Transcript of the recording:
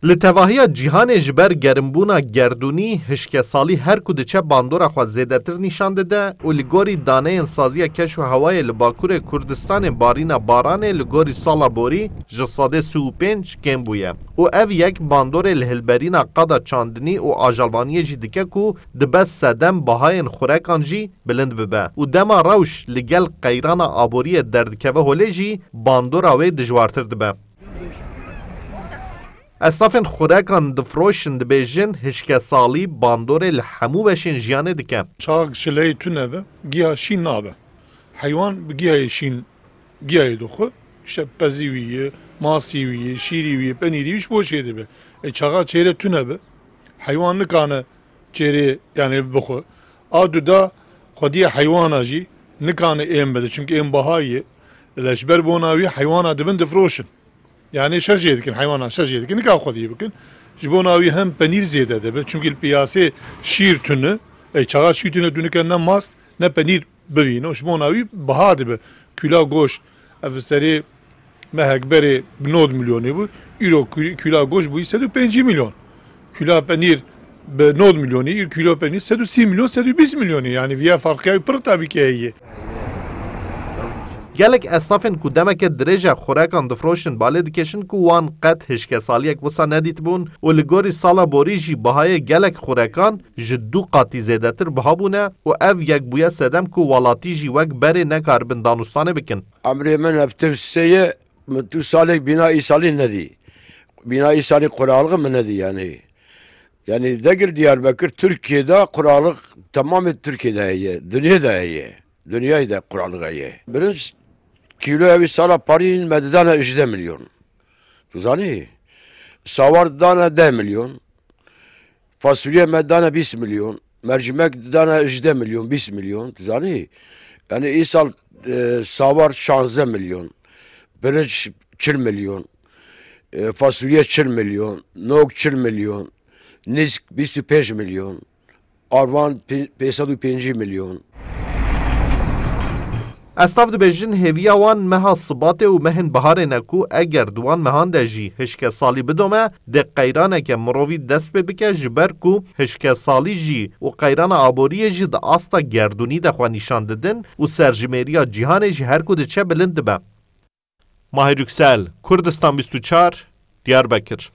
لتواهی جیهان جبر گرمبونا گردونی هشک سالی هر کود چه باندورا خو زیدتر نشان داده و لگوری دانه انسازی کش و هوای لباکور کردستان بارینا باران لگوری سالا بوری جساده 35 کم بویه و او یک باندور لهلبرینا قدا چاندنی و آجالبانی جی دکه کو دبس سدم بهاین خورکان جی بلند ببه و دما روش لگل قیران آبوری دردکوه هوله جی باندورا وی دجوارتر دبه استافن خوراکان دفروشن دبیجن هشک سالی باندور الحمو بشین جیانه دکه چاق شلی تو نبه گیاه شین نابه حیوان بگیاه شین گیاه دخو işte peziviyye, masiviyye, şiriviyye, peniriyye bu şeydi be. Çağa çeyre tüne be. Hayvanlık anı çeyre yani bu. Adu da khodiye hayvanacı nikanı embede çünkü em bahayı. Leşber bonavi hayvana dibin defroşun. Yani şaşırdık hayvana şaşırdık. Ne kadar khodiye bakın. Jibonavi hem penir ziyade de be çünkü piyase şir tünü. Çağa şir tünü dünükenden mast ne penir bevino. Jibonavi bahadı be. Küla goş. Efseri mehekberi 9 milyonu bu. Euro küla goş bu 105 milyon. Küla penir 9 milyonu, kilo penir 130 milyon, 120 milyonu. Yani via farkı pır tabii ki iyi. gelek esnafın ku demek derece xorakan difroşin bale dikeşin ku wan qet hişke saliyek visa nedit bun u ligori sala bori jî bahaya gelek xorakan ji du qatî zêdetir biha bûne û ev yek bûye sedem ku walatî jî wek berê nekarbin danûstanê bikin. Emrê min hevtevseye min tu salek bînayî salî nedî. Bînayî salî quralığı min nedî yani. Yani degil Diyarbakır Türkiye'de quralık tamamen Türkiye'de heye. Dünyada heye. Dünyayı da quralığı heye. Birinci kilo evi sala parin medidana 10 milyon. Tuzani. Savar dana 10 milyon. Fasulye medidana 20 milyon. Mercimek dana 10 milyon, 20 milyon. Tuzani. Yani isal savar 16 milyon. Birinci 40 milyon. Fasulye 40 milyon. Nok 40 milyon. Nisk 25 milyon. Arvan 505 milyon. Esnaf dibêjin hêviya wan meha sibatê û mehên biharê ne ku eger diwan mehan de jî hişke salî bidome dê qeyraneke mirovî dest pê bike ji ber ku hişke salî jî û qeyrana aboriyê jî di asta gerdûnî de xwe nîşan didin û serjimêriya cîhanê jî her ku diçe bilind dibe. Mahir Yüksel, Kurdistan 24, Diyarbakır.